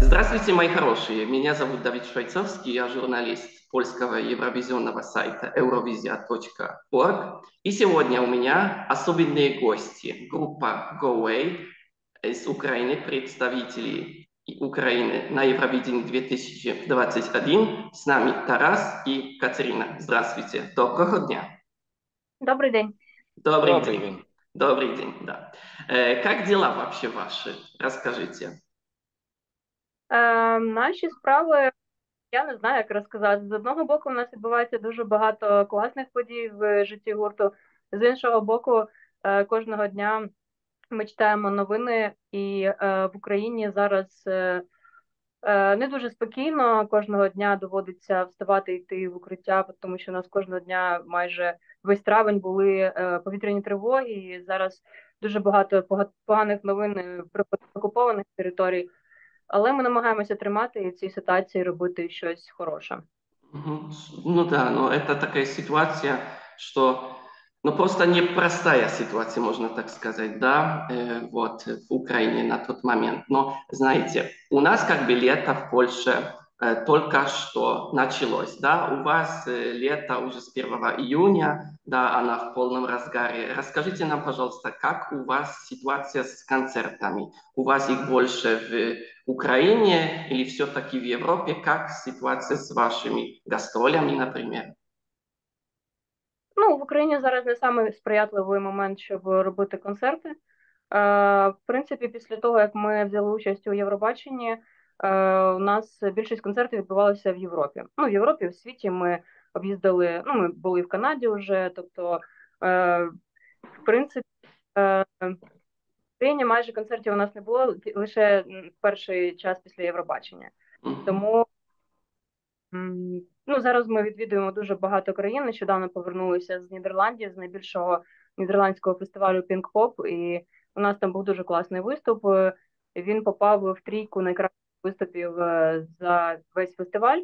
Здравствуйте, мои хорошие. Меня зовут Давид Швайцовский, я журналист польского евровизионного сайта eurovizia.org. И сегодня у меня особенные гости. Группа GoAway из Украины, представители Украины на Евровидении 2021. С нами Тарас и Катерина. Здравствуйте. Доброго дня. Добрий день. Добрый Добрый день. день. Добрый день, да. Как дела вообще ваши? Расскажите. Наші справи, я не знаю, як розказати. З одного боку, у нас відбувається дуже багато класних подій в житті гурту. З іншого боку, кожного дня ми читаємо новини, і в Україні зараз не дуже спокійно. Кожного дня доводиться вставати і йти в укриття, тому що у нас кожного дня майже весь травень були повітряні тривоги, і зараз дуже багато поганих новин про окупованих територій. Але ми намагаємося тримати і в цій ситуації робити щось хороше. Мгм. Ну да, но это такая ситуация, что, ну просто непростая ситуация, можно так сказать, да, вот в Украине на тот момент. Но знаете, у нас как бы лето в Польше только что началось, да, у вас лето уже с 1 июня, да, она в полном разгаре. Расскажите нам, пожалуйста, как у вас ситуация с концертами? У вас их больше в Украине или все-таки в Европе? Как ситуация с вашими гастролями, например? Ну, в Україні зараз не самий сприятливий момент, щоб робити концерти. В принципі, після того, як ми взяли участь у Євробаченні, у нас більшість концертів відбувалося в Європі. Ну, в Європі, в світі ми об'їздили, ну, ми були в Канаді вже, тобто, в принципі, в Україні майже концертів у нас не було, лише перший час після Євробачення. Мгм. Тому ну, зараз ми відвідуємо дуже багато країн. Нещодавно повернулися з Нідерландів, з найбільшого нідерландського фестивалю Pink Pop, і у нас там був дуже класний виступ. Він попав в трійку найкращих виступів за весь фестиваль.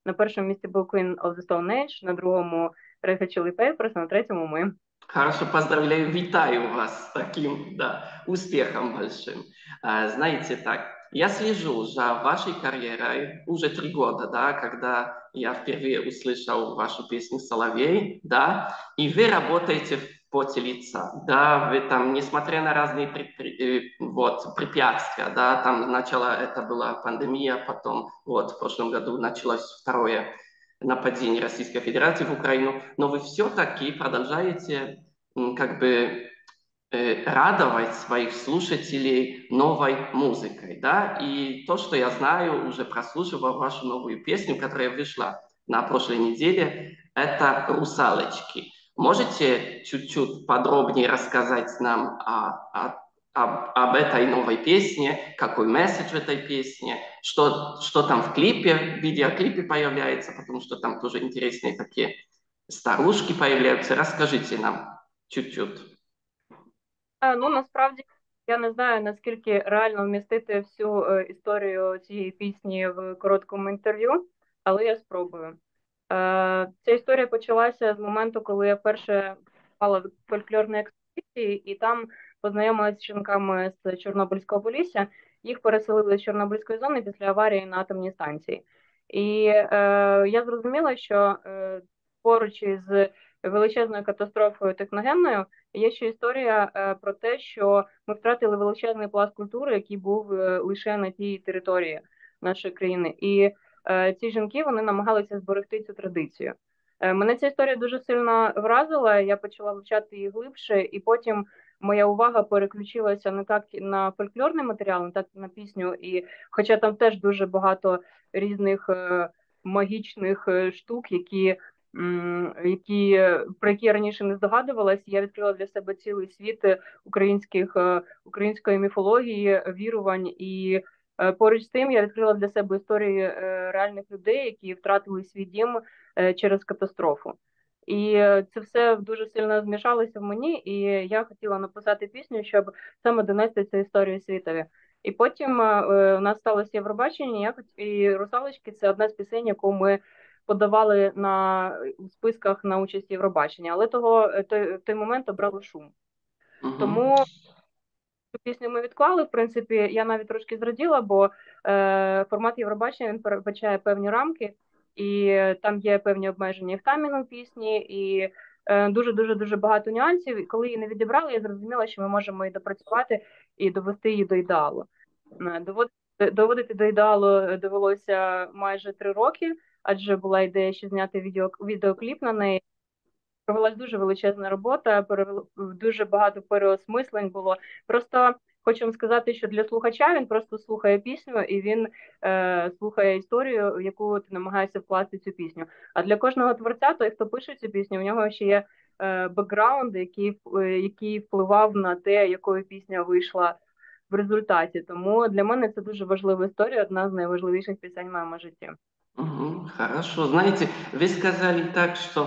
На першому місці був Queen of the Stone Age, на другому Red Hot Chili Peppers, а на третьому ми. Хорошо, поздравляю, витаю вас с таким, да, успехом большим. Знаете, так, я слежу за вашей карьерой уже 3 года, да, когда я впервые услышал вашу песню «Соловей», да, и вы работаете в поте лица, да, вы там, несмотря на разные вот, препятствия, да, там сначала это была пандемия, потом, вот, в прошлом году началось второе нападение Российской Федерации в Украину, но вы все-таки продолжаете как бы радовать своих слушателей новой музыкой, да, и то, что я знаю, уже прослушивал вашу новую песню, которая вышла на прошлой неделе, это «Русалочки». Можете чуть-чуть подробнее рассказать нам об этой новой песне, какой месседж в этой песне, что там в клипе, в видеоклипе появляется, потому что там тоже интересные такие старушки появляются. Расскажите нам чуть-чуть. Ну, насправді, я не знаю, наскільки реально вмістити всю історію цієї пісні в короткому інтерв'ю, але я спробую. Ця історія почалася з моменту, коли я вперше попала в фольклорні експедиції, і там познайомилася з жінками з Чорнобильського Полісся. Їх переселили з Чорнобильської зони після аварії на атомній станції. І я зрозуміла, що поруч із величезною катастрофою техногенною є ще історія про те, що ми втратили величезний пласт культури, який був лише на тій території нашої країни. І ці жінки вони намагалися зберегти цю традицію. Мене ця історія дуже сильно вразила. Я почала вивчати її глибше, і потім моя увага переключилася не так на фольклорний матеріал, не так на пісню. І хоча там теж дуже багато різних магічних штук, про які я раніше не здогадувалась, я відкрила для себе цілий світ української міфології, вірувань і поруч з тим я відкрила для себе історії реальних людей, які втратили свій дім через катастрофу. І це все дуже сильно змішалося в мені, і я хотіла написати пісню, щоб саме донести цю історію світові. І потім у нас сталося Євробачення, і «Русалочки» – це одна з пісень, яку ми подавали у списках на участь Євробачення, але в той момент обрали шум. Мгм. Тому цю пісню ми відклали. В принципі, я навіть трошки зраділа, бо формат Євробачення він передбачає певні рамки, і там є певні обмеження і в таймінгу пісні, і дуже багато нюансів. І коли її не відібрали, я зрозуміла, що ми можемо її допрацювати і довести її до ідеалу. Доводити до ідеалу довелося майже 3 роки, адже була ідея ще зняти відеокліп на неї. Провелась дуже величезна робота, дуже багато переосмислень було. Просто хочу вам сказати, що для слухача він просто слухає пісню і він слухає історію, в яку ти намагаєшся вкласти цю пісню. А для кожного творця, той, хто пише цю пісню, у нього ще є бекграунд, який впливав на те, якою пісня вийшла в результаті. Тому для мене це дуже важлива історія, одна з найважливіших пісень в моєму житті. Хорошо. Знаете, вы сказали так, что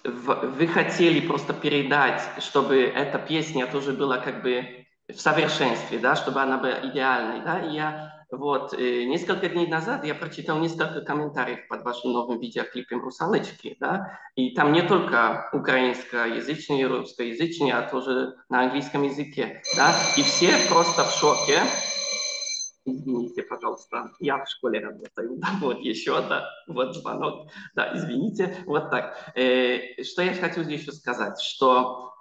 вы хотели просто передать, чтобы эта песня тоже была как бы в совершенстве, да, чтобы она была идеальной, да, и я вот несколько дней назад я прочитал несколько комментариев под вашим новым видеоклипом «Русалочки», да, и там не только украинскоязычные и русскоязычные, а тоже на английском языке, да, и все просто в шоке. Извините, пожалуйста, я в школе работаю. Да, вот еще одна, вот звонок. Да, извините, вот так. Что я хотел еще сказать, что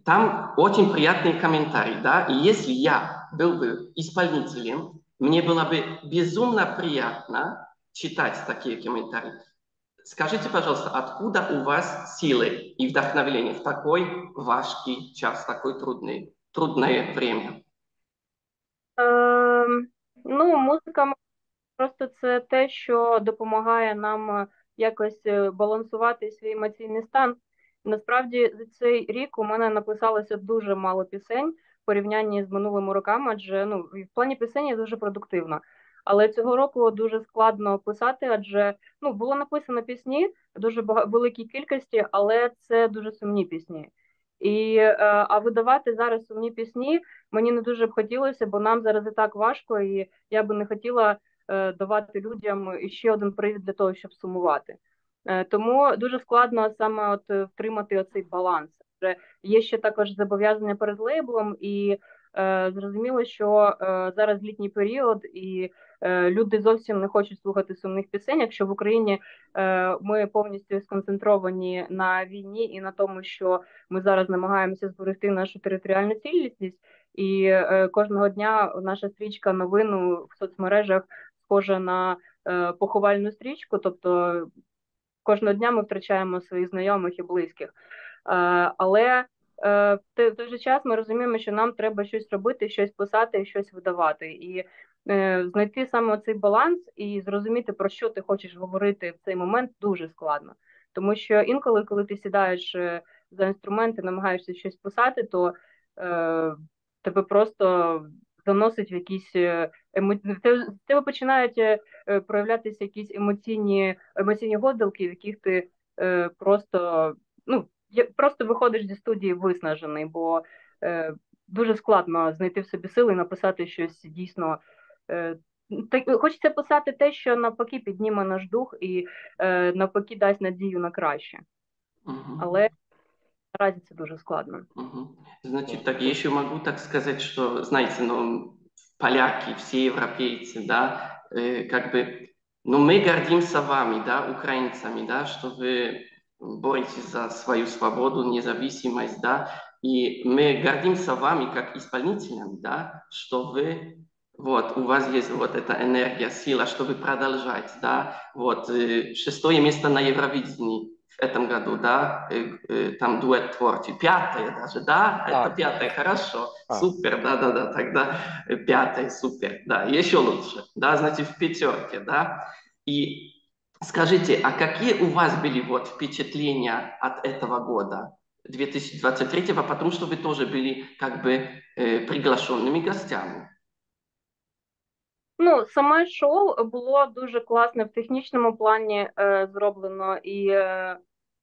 там очень приятные комментарии, да, и если я был бы исполнителем, мне было бы безумно приятно читать такие комментарии. Скажите, пожалуйста, откуда у вас силы и вдохновение в такой важкий час, такое трудное время? Ну, музика просто це те, що допомагає нам якось балансувати свій емоційний стан. Насправді, за цей рік у мене написалося дуже мало пісень в порівнянні з минулими роками, адже ну, в плані пісень я дуже продуктивна. Але цього року дуже складно писати, адже ну, було написано пісні в дуже великій кількості, але це дуже сумні пісні. А видавати зараз сумні пісні мені не дуже б хотілося, бо нам зараз і так важко, і я би не хотіла давати людям ще один привід для того, щоб сумувати. Тому дуже складно саме втримати оцей баланс. Є ще також зобов'язання перед лейблом, і зрозуміло, що зараз літній період, і люди зовсім не хочуть слухати сумних пісень. Якщо в Україні ми повністю сконцентровані на війні і на тому, що ми зараз намагаємося зберегти нашу територіальну цілісність, і кожного дня наша стрічка новин в соцмережах схожа на поховальну стрічку, тобто кожного дня ми втрачаємо своїх знайомих і близьких. Але в той же час ми розуміємо, що нам треба щось робити, щось писати, щось видавати. І знайти саме цей баланс і зрозуміти, про що ти хочеш говорити в цей момент, дуже складно. Тому що інколи, коли ти сідаєш за інструмент і намагаєшся щось писати, то тебе просто заносить в якісь в тебе починають проявлятися якісь емоційні гойдалки, в яких ти просто виходиш зі студії виснажений, бо дуже складно знайти в собі сили і написати щось дійсно. Хочеться писати те, що навпаки підніме наш дух і навпаки дасть надію на краще. Але наразі це дуже складно. Значит, так я еще могу так сказать, что, знаете, ну, поляки, все европейцы, да, как бы, ну, мы гордимся вами, да, украинцами, да, что вы боретесь за свою свободу, независимость, да, и мы гордимся вами как исполнителями, да, что вы, вот, у вас есть вот эта энергия, сила, чтобы продолжать, да, вот, 6-е место на Евровидении в этом году, да, там дуэт творчий, 5-е даже, да, это 5-е, хорошо, супер, да, тогда 5-е, супер, да, еще лучше, да, значит, в 5-ке, да, и скажите, а какие у вас были вот впечатления от этого года, 2023-го, потому что вы тоже были как бы приглашенными гостями? Ну, саме шоу було дуже класне в технічному плані зроблено, і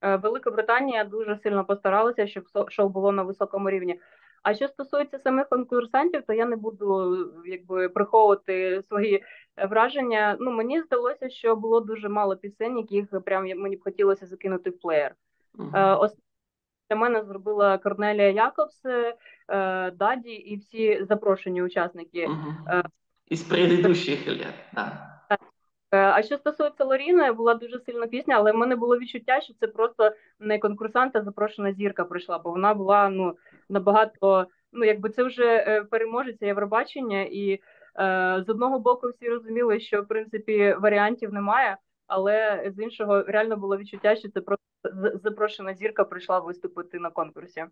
Велика Британія дуже сильно постаралася, щоб шоу було на високому рівні. А що стосується самих конкурсантів, то я не буду якби приховувати свої враження. Ну, мені здалося, що було дуже мало пісень, яких прям мені б хотілося закинути в плеєр. для мене зробила Корнелія Якобс, Даді і всі запрошені учасники. Мгм. Из предыдущих лет, да. А що стосується Лоріни, була дуже сильна пісня, але в мене було відчуття, що це просто не конкурсант, а запрошена зірка прийшла, бо вона була набагато, якби це вже переможець Євробачення, і з одного боку всі розуміли, що в принципі варіантів немає, але з іншого реально було відчуття, що це просто запрошена зірка прийшла виступити на конкурсі.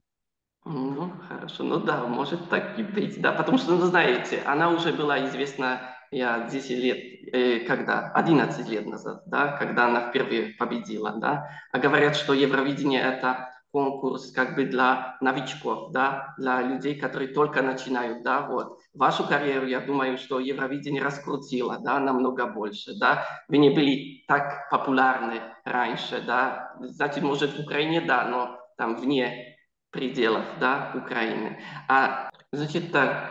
Ну, хорошо. Ну да, может так и быть, да, потому что, ну, знаете, она уже была известна, я 10 лет, когда, 11 лет назад, да, когда она впервые победила, да, а говорят, что Евровидение — это конкурс как бы для новичков, да, для людей, которые только начинают, да, вот. Вашу карьеру, я думаю, что Евровидение раскрутило, да, намного больше, да, вы не были так популярны раньше, да, значит, может, в Украине, да, но там вне пределах, да, Украины. Значит так,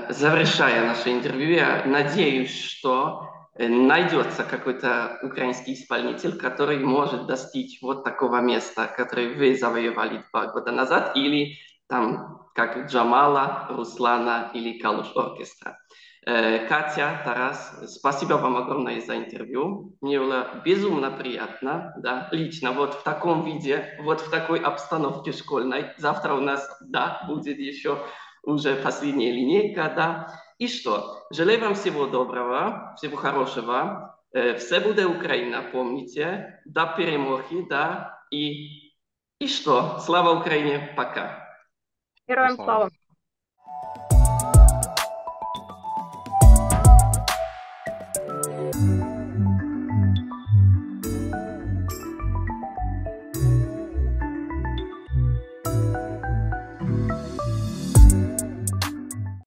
завершая наше интервью, я надеюсь, что найдется какой-то украинский исполнитель, который может достичь вот такого места, которое вы завоевали 2 года назад, или там, как Джамала, Руслана или Калуш Оркестра. Катя, Тарас, спасибо вам огромное за интервью. Мне было безумно приятно, да, лично, вот в таком виде, вот в такой обстановке школьной. Завтра у нас, да, будет еще уже последняя линейка, да. И что? Желаю вам всего доброго, всего хорошего. Все буде Украина, помните. До перемоги, да. И что? Слава Украине, пока. Героям Слава. слава!